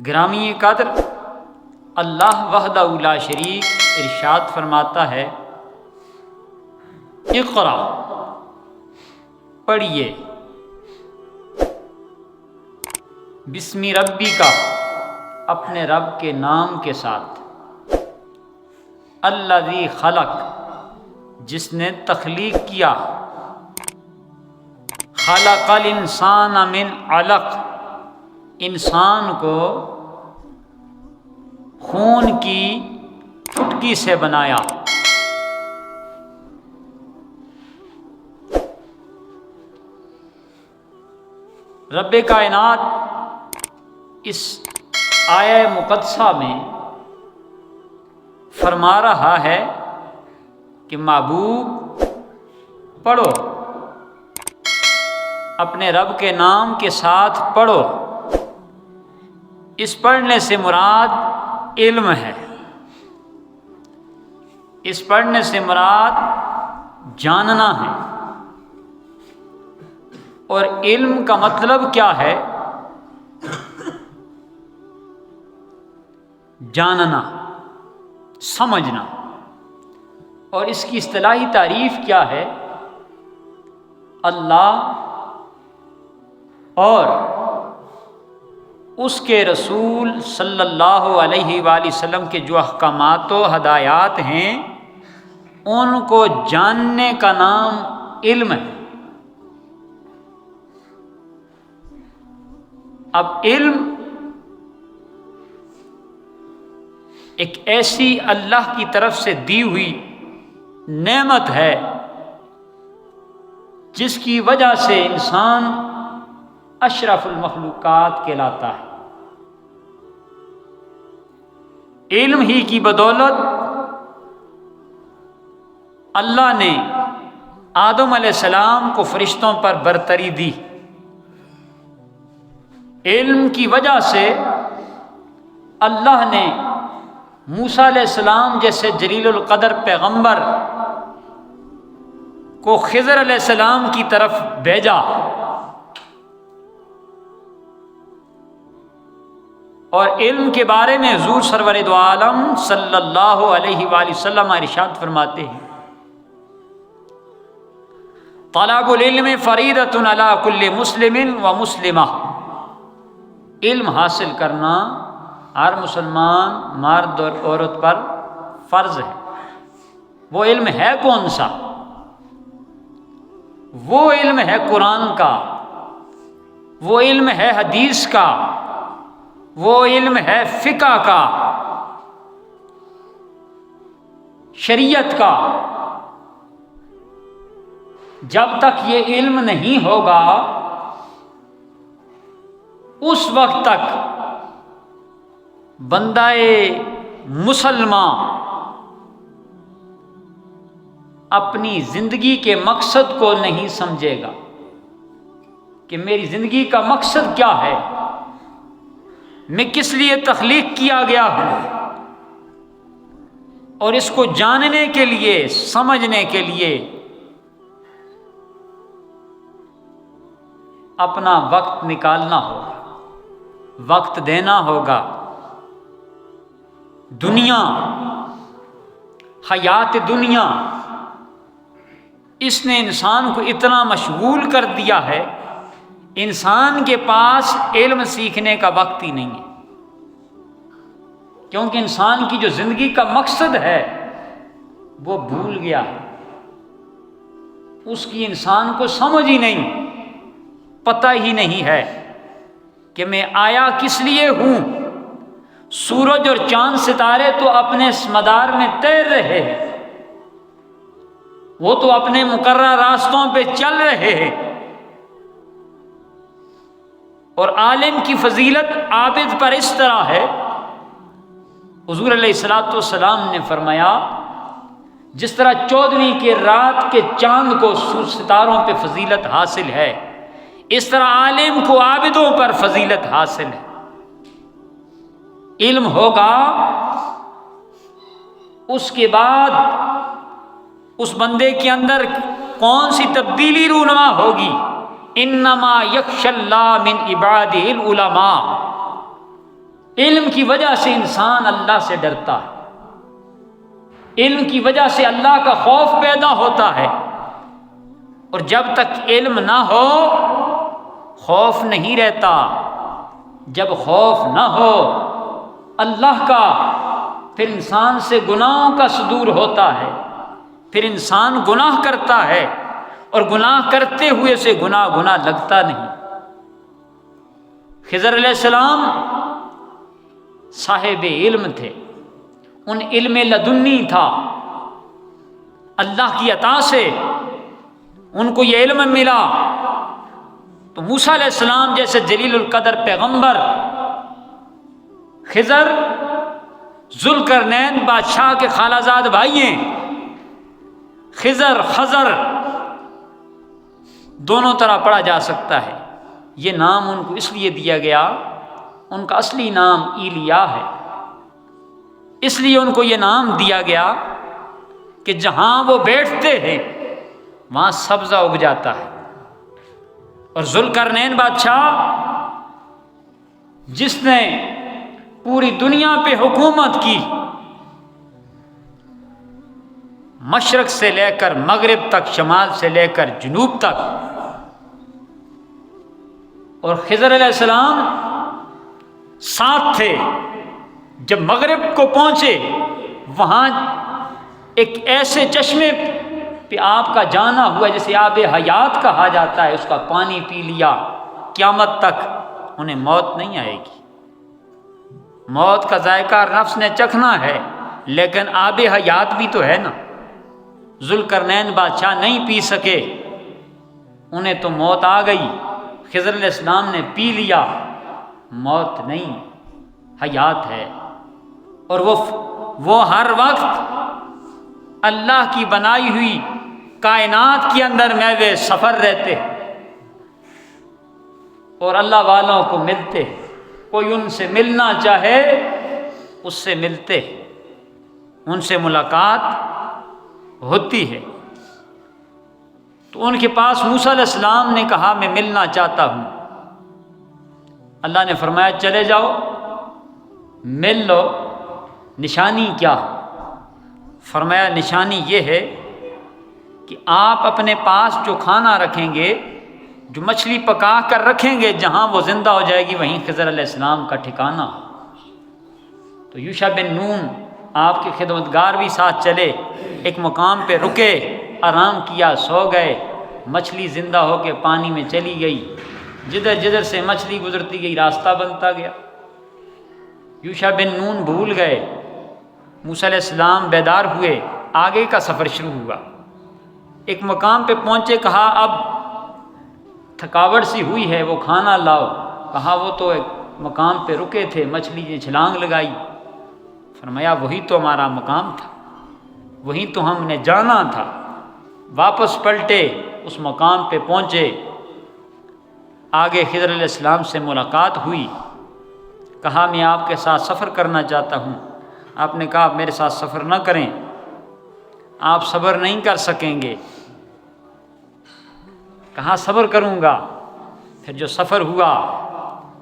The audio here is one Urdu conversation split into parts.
گرامی قدر، اللہ وحدہ لا شریک ارشاد فرماتا ہے، اقرا، پڑھیے، بسم ربی کا، اپنے رب کے نام کے ساتھ، الذی خلق، جس نے تخلیق کیا، خلق الانسان من علق، انسان کو خون کی چٹکی سے بنایا۔ رب کائنات اس آیہ مقدسہ میں فرما رہا ہے کہ محبوب پڑھو، اپنے رب کے نام کے ساتھ پڑھو۔ اس پڑھنے سے مراد علم ہے، اس پڑھنے سے مراد جاننا ہے۔ اور علم کا مطلب کیا ہے؟ جاننا، سمجھنا۔ اور اس کی اصطلاحی تعریف کیا ہے؟ اللہ اور اس کے رسول صلی اللہ علیہ وآلہ وسلم کے جو احکامات و ہدایات ہیں، ان کو جاننے کا نام علم ہے۔ اب علم ایک ایسی اللہ کی طرف سے دی ہوئی نعمت ہے جس کی وجہ سے انسان اشرف المخلوقات کہلاتا ہے۔ علم ہی کی بدولت اللہ نے آدم علیہ السلام کو فرشتوں پر برتری دی۔ علم کی وجہ سے اللہ نے موسیٰ علیہ السلام جیسے جلیل القدر پیغمبر کو خضر علیہ السلام کی طرف بھیجا، اور علم کے بارے میں حضور سرور دو عالم صلی اللہ علیہ وآلہ وسلم ارشاد فرماتے ہیں، طلب العلم فریضۃ علی کل مسلم و مسلمہ، علم حاصل کرنا ہر مسلمان مرد اور عورت پر فرض ہے۔ وہ علم ہے کون سا؟ وہ علم ہے قرآن کا، وہ علم ہے حدیث کا، وہ علم ہے فقہ کا، شریعت کا۔ جب تک یہ علم نہیں ہوگا اس وقت تک بندہ مسلمان اپنی زندگی کے مقصد کو نہیں سمجھے گا کہ میری زندگی کا مقصد کیا ہے، میں کس لیے تخلیق کیا گیا ہوں، اور اس کو جاننے کے لیے، سمجھنے کے لیے اپنا وقت نکالنا ہوگا، وقت دینا ہوگا۔ دنیا، حیات دنیا، اس نے انسان کو اتنا مشغول کر دیا ہے، انسان کے پاس علم سیکھنے کا وقت ہی نہیں ہے، کیونکہ انسان کی جو زندگی کا مقصد ہے وہ بھول گیا ہے، اس کی انسان کو سمجھ ہی نہیں، پتہ ہی نہیں ہے کہ میں آیا کس لیے ہوں۔ سورج اور چاند ستارے تو اپنے اس مدار میں تیر رہے ہیں، وہ تو اپنے مقررہ راستوں پہ چل رہے ہیں، اور عالم کی فضیلت عابد پر اس طرح ہے، حضور علیہ الصلوۃ والسلام نے فرمایا، جس طرح 14ویں کی رات کے چاند کو ستاروں پہ فضیلت حاصل ہے، اس طرح عالم کو عابدوں پر فضیلت حاصل ہے۔ علم ہوگا، اس کے بعد اس بندے کے اندر کون سی تبدیلی رونما ہوگی؟ انما یخشی اللہ من عبادہ العلماء، علم کی وجہ سے انسان اللہ سے ڈرتا ہے، علم کی وجہ سے اللہ کا خوف پیدا ہوتا ہے، اور جب تک علم نہ ہو خوف نہیں رہتا۔ جب خوف نہ ہو اللہ کا، پھر انسان سے گناہوں کا صدور ہوتا ہے، پھر انسان گناہ کرتا ہے، اور گناہ کرتے ہوئے سے گناہ لگتا نہیں۔ خضر علیہ السلام صاحب علم تھے، ان علم لدنی تھا، اللہ کی عطا سے ان کو یہ علم ملا۔ تو موسیٰ علیہ السلام جیسے جلیل القدر پیغمبر، خضر ذوالقرنین بادشاہ کے خالہ زاد بھائی ہیں، خضر دونوں طرح پڑھا جا سکتا ہے۔ یہ نام ان کو اس لیے دیا گیا، ان کا اصلی نام ایلیا ہے، اس لیے ان کو یہ نام دیا گیا کہ جہاں وہ بیٹھتے ہیں وہاں سبزہ اگ جاتا ہے۔ اور ذوالقرنین بادشاہ جس نے پوری دنیا پہ حکومت کی، مشرق سے لے کر مغرب تک، شمال سے لے کر جنوب تک، اور خضر علیہ السلام ساتھ تھے۔ جب مغرب کو پہنچے وہاں ایک ایسے چشمے پہ آپ کا جانا ہوا جسے آب حیات کہا جاتا ہے، اس کا پانی پی لیا، قیامت تک انہیں موت نہیں آئے گی۔ موت کا ذائقہ نفس نے چکھنا ہے، لیکن آب حیات بھی تو ہے نا۔ ذوالقرنین بادشاہ نہیں پی سکے، انہیں تو موت آ گئی، خضر علیہ السلام نے پی لیا، موت نہیں، حیات ہے۔ اور وہ ہر وقت اللہ کی بنائی ہوئی کائنات کے اندر میوے سفر رہتے اور اللہ والوں کو ملتے، کوئی ان سے ملنا چاہے اس سے ملتے، ان سے ملاقات ہوتی ہے۔ تو ان کے پاس موسیٰ علیہ السلام نے کہا میں ملنا چاہتا ہوں، اللہ نے فرمایا چلے جاؤ مل لو۔ نشانی کیا؟ فرمایا نشانی یہ ہے کہ آپ اپنے پاس جو کھانا رکھیں گے، جو مچھلی پکا کر رکھیں گے، جہاں وہ زندہ ہو جائے گی وہیں خضر علیہ السلام کا ٹھکانہ۔ تو یوشع بن نون آپ کے خدمتگار بھی ساتھ چلے، ایک مقام پہ رکے، آرام کیا، سو گئے، مچھلی زندہ ہو کے پانی میں چلی گئی، جدھر جدھر سے مچھلی گزرتی گئی راستہ بنتا گیا۔ یوشع بن نون بھول گئے، موسیٰ علیہ السلام بیدار ہوئے، آگے کا سفر شروع ہوا۔ ایک مقام پہ پہنچے، کہا اب تھکاوٹ سی ہوئی ہے، وہ کھانا لاؤ۔ کہا وہ تو ایک مقام پہ رکے تھے، مچھلی نے چھلانگ لگائی۔ فرمایا وہی تو ہمارا مقام تھا، وہیں تو ہم نے جانا تھا۔ واپس پلٹے، اس مقام پہ پہنچے، آگے خضر علیہ السلام سے ملاقات ہوئی، کہا میں آپ کے ساتھ سفر کرنا چاہتا ہوں۔ آپ نے کہا میرے ساتھ سفر نہ کریں، آپ صبر نہیں کر سکیں گے۔ کہا صبر کروں گا۔ پھر جو سفر ہوا،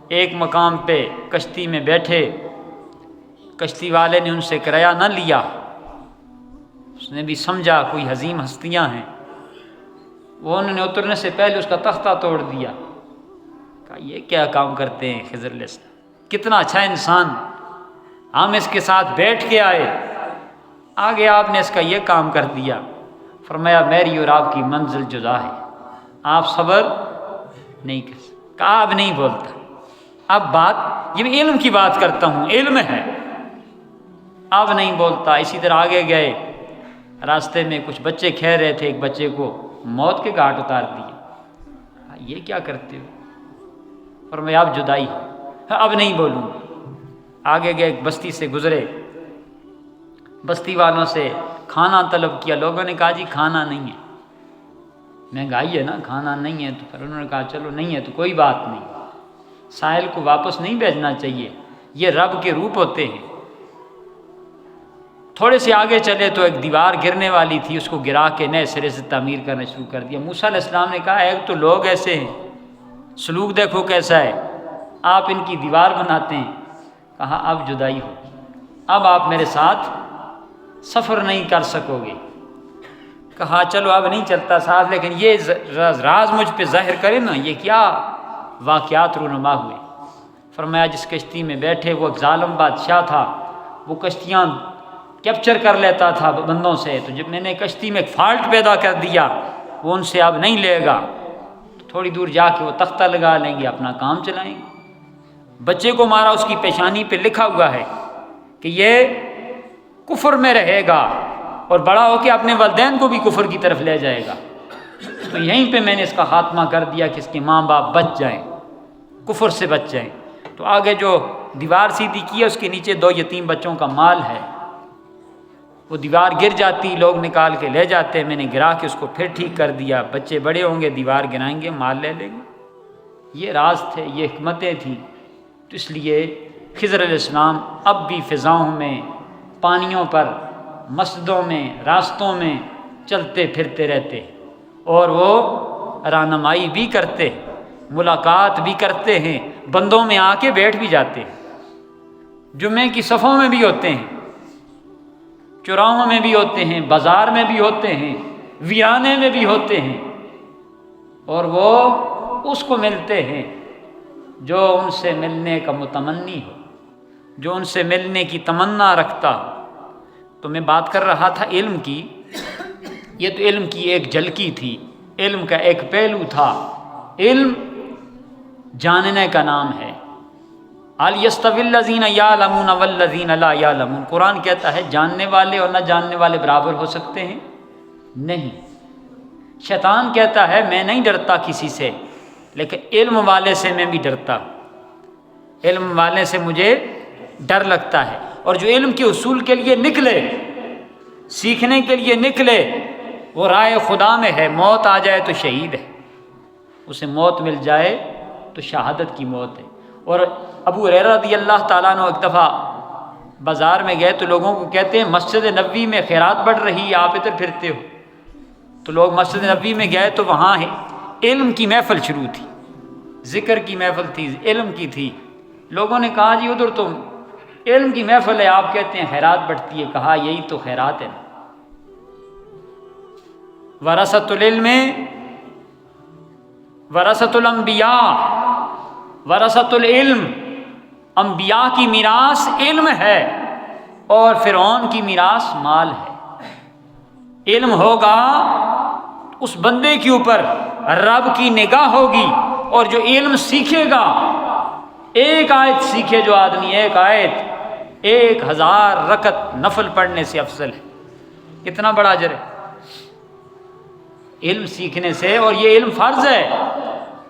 ایک مقام پہ کشتی میں بیٹھے، کشتی والے نے ان سے کرایہ نہ لیا، اس نے بھی سمجھا کوئی عظیم ہستیاں ہیں، وہ انہوں نے اترنے سے پہلے اس کا تختہ توڑ دیا۔ کہا یہ کیا کام کرتے ہیں خضر علیہ السلام، کتنا اچھا انسان، ہم اس کے ساتھ بیٹھ کے آئے، آگے آپ نے اس کا یہ کام کر دیا۔ فرمایا میری اور آپ کی منزل جدا ہے، آپ صبر نہیں کر سکتے۔ کہا اب نہیں بولتا، اب بات یہ میں علم کی بات کرتا ہوں، علم ہے، اب نہیں بولتا۔ اسی طرح آگے گئے، راستے میں کچھ بچے کھیل رہے تھے، ایک بچے کو موت کے گھاٹ اتار دیا۔ یہ کیا کرتے ہو؟ فرمایا اب جدائی ہے، اب نہیں بولوں گا۔ آگے گئے، ایک بستی سے گزرے، بستی والوں سے کھانا طلب کیا، لوگوں نے کہا جی کھانا نہیں ہے، مہنگائی ہے نا، کھانا نہیں ہے۔ تو پھر انہوں نے کہا چلو نہیں ہے تو کوئی بات نہیں، سائل کو واپس نہیں بھیجنا چاہیے، یہ رب کے روپ ہوتے ہیں۔ تھوڑے سے آگے چلے تو ایک دیوار گرنے والی تھی، اس کو گرا کے نئے سرے سے تعمیر کرنا شروع کر دیا۔ موسیٰ علیہ السلام نے کہا ایک تو لوگ ایسے ہیں، سلوک دیکھو کیسا ہے، آپ ان کی دیوار بناتے ہیں۔ کہا اب جدائی ہوگی، اب آپ میرے ساتھ سفر نہیں کر سکو گے۔ کہا چلو اب نہیں چلتا ساتھ، لیکن یہ راز مجھ پہ ظاہر کرے نا، یہ کیا واقعات رونما ہوئے۔ فرمایا جس کشتی میں بیٹھے وہ ایک ظالم بادشاہ تھا، وہ کشتیاں کیپچر کر لیتا تھا بندوں سے، تو جب میں نے کشتی میں ایک فالٹ پیدا کر دیا، وہ ان سے اب نہیں لے گا، تو تھوڑی دور جا کے وہ تختہ لگا لیں گے، اپنا کام چلائیں گے۔ بچے کو مارا، اس کی پیشانی پہ لکھا ہوا ہے کہ یہ کفر میں رہے گا اور بڑا ہو کے اپنے والدین کو بھی کفر کی طرف لے جائے گا۔ تو یہیں پہ میں نے اس کا خاتمہ کر دیا کہ اس کے ماں باپ بچ جائیں، کفر سے بچ جائیں۔ تو آگے جو دیوار سیدھی کی ہے اس کے نیچے 2 یتیم بچوں کا مال ہے، وہ دیوار گر جاتی، لوگ نکال کے لے جاتے، میں نے گرا کے اس کو پھر ٹھیک کر دیا، بچے بڑے ہوں گے دیوار گرائیں گے، مال لے لیں گے۔ یہ راز تھے، یہ حکمتیں تھیں۔ تو اس لیے خضر علیہ السلام اب بھی فضاؤں میں، پانیوں پر، مسجدوں میں، راستوں میں چلتے پھرتے رہتے، اور وہ رہنمائی بھی کرتے، ملاقات بھی کرتے ہیں، بندوں میں آ کے بیٹھ بھی جاتے ہیں، جمعے کی صفوں میں بھی ہوتے ہیں، چوراہوں میں بھی ہوتے ہیں، بازار میں بھی ہوتے ہیں، ویرانے میں بھی ہوتے ہیں، اور وہ اس کو ملتے ہیں جو ان سے ملنے کا متمنی ہو، جو ان سے ملنے کی تمنا رکھتا ہو۔ تو میں بات کر رہا تھا علم کی، یہ تو علم کی ایک جھلکی تھی، علم کا ایک پہلو تھا۔ علم جاننے کا نام ہے۔ هل يستوي الذين يعلمون والذين لا يعلمون، قرآن کہتا ہے جاننے والے اور نہ جاننے والے برابر ہو سکتے ہیں؟ نہیں۔ شیطان کہتا ہے میں نہیں ڈرتا کسی سے، لیکن علم والے سے میں بھی ڈرتا ہوں، علم والے سے مجھے ڈر لگتا ہے۔ اور جو علم کے اصول کے لیے نکلے، سیکھنے کے لیے نکلے، وہ رائے خدا میں ہے، موت آ جائے تو شہید ہے، اسے موت مل جائے تو شہادت کی موت ہے۔ اور ابو ہریرہ رضی اللہ تعالیٰ عنہ ایک دفعہ بازار میں گئے تو لوگوں کو کہتے ہیں مسجد نبوی میں خیرات بڑھ رہی ہے، آپ ادھر پھرتے ہو۔ تو لوگ مسجد نبوی میں گئے تو وہاں علم کی محفل شروع تھی، ذکر کی محفل تھی، علم کی تھی۔ لوگوں نے کہا جی ادھر تو علم کی محفل ہے، آپ کہتے ہیں خیرات بڑھتی ہے۔ کہا یہی تو خیرات ہے، ورثۃ العلم ورثۃ الانبیاء، ورثۃ العلم، انبیاء کی میراث علم ہے، اور فرعون کی میراث مال ہے۔ علم ہوگا اس بندے کے اوپر رب کی نگاہ ہوگی، اور جو علم سیکھے گا، ایک آیت سیکھے جو آدمی، ایک آیت 1000 رکعت نفل پڑھنے سے افضل ہے۔ کتنا بڑا اجر ہے علم سیکھنے سے، اور یہ علم فرض ہے۔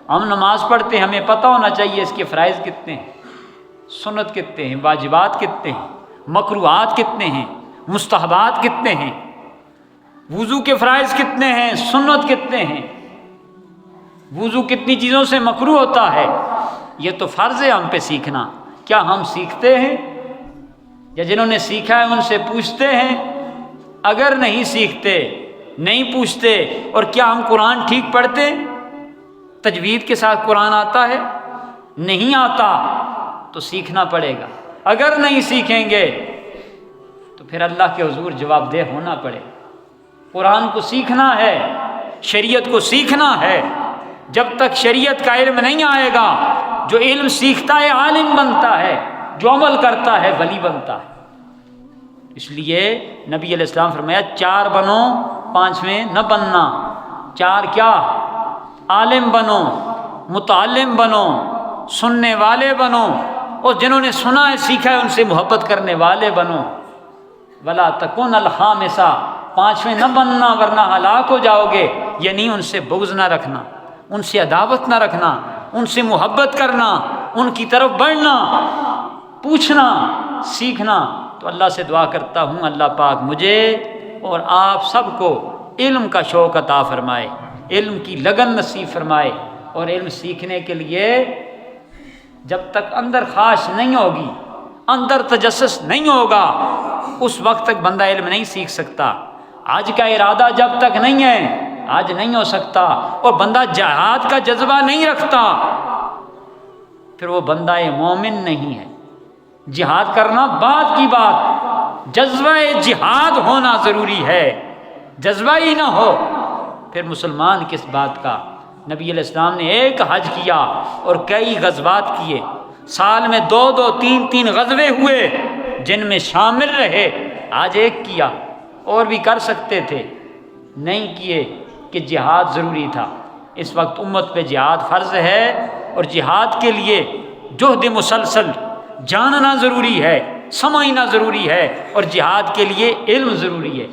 ہم نماز پڑھتے ہیں، ہمیں پتہ ہونا چاہیے اس کے فرائض کتنے ہیں، سنت کتنے ہیں، واجبات کتنے ہیں، مکروہات کتنے ہیں، مستحبات کتنے ہیں، وضو کے فرائض کتنے ہیں، سنت کتنے ہیں، وضو کتنی چیزوں سے مکروہ ہوتا ہے۔ یہ تو فرض ہے ہم پہ سیکھنا۔ کیا ہم سیکھتے ہیں؟ یا جنہوں نے سیکھا ہے ان سے پوچھتے ہیں؟ اگر نہیں سیکھتے، نہیں پوچھتے، اور کیا ہم قرآن ٹھیک پڑھتے؟ تجوید کے ساتھ قرآن آتا ہے؟ نہیں آتا، تو سیکھنا پڑے گا۔ اگر نہیں سیکھیں گے تو پھر اللہ کے حضور جواب دہ ہونا پڑے گا۔ قرآن کو سیکھنا ہے، شریعت کو سیکھنا ہے۔ جب تک شریعت کا علم نہیں آئے گا، جو علم سیکھتا ہے عالم بنتا ہے، جو عمل کرتا ہے ولی بنتا ہے۔ اس لیے نبی علیہ السلام فرمایا 4 بنو، 5ویں نہ بننا۔ 4 کیا؟ عالم بنو، متعلم بنو، سننے والے بنو، اور جنہوں نے سنا ہے سیکھا ہے ان سے محبت کرنے والے بنو۔ ولا تکن الخامسہ، 5ویں نہ بننا ورنہ ہلاک ہو جاؤ گے، یعنی ان سے بغض نہ رکھنا، ان سے عداوت نہ رکھنا، ان سے محبت کرنا، ان کی طرف بڑھنا، پوچھنا، سیکھنا۔ تو اللہ سے دعا کرتا ہوں اللہ پاک مجھے اور آپ سب کو علم کا شوق عطا فرمائے، علم کی لگن نصیب فرمائے، اور علم سیکھنے کے لیے جب تک اندر خواہش نہیں ہوگی، اندر تجسس نہیں ہوگا، اس وقت تک بندہ علم نہیں سیکھ سکتا۔ آج کا ارادہ جب تک نہیں ہے، آج نہیں ہو سکتا، اور بندہ جہاد کا جذبہ نہیں رکھتا، پھر وہ بندہ مومن نہیں ہے۔ جہاد کرنا بعد کی بات، جذبہ جہاد ہونا ضروری ہے، جذبہ ہی نہ ہو پھر مسلمان کس بات کا۔ نبی علیہ السلام نے ایک حج کیا اور کئی غزوات کیے، سال میں 2 3 غزوے ہوئے جن میں شامل رہے، آج ایک کیا، اور بھی کر سکتے تھے، نہیں کیے کہ جہاد ضروری تھا۔ اس وقت امت پہ جہاد فرض ہے، اور جہاد کے لیے جہد مسلسل جاننا ضروری ہے، سمجھنا ضروری ہے، اور جہاد کے لیے علم ضروری ہے۔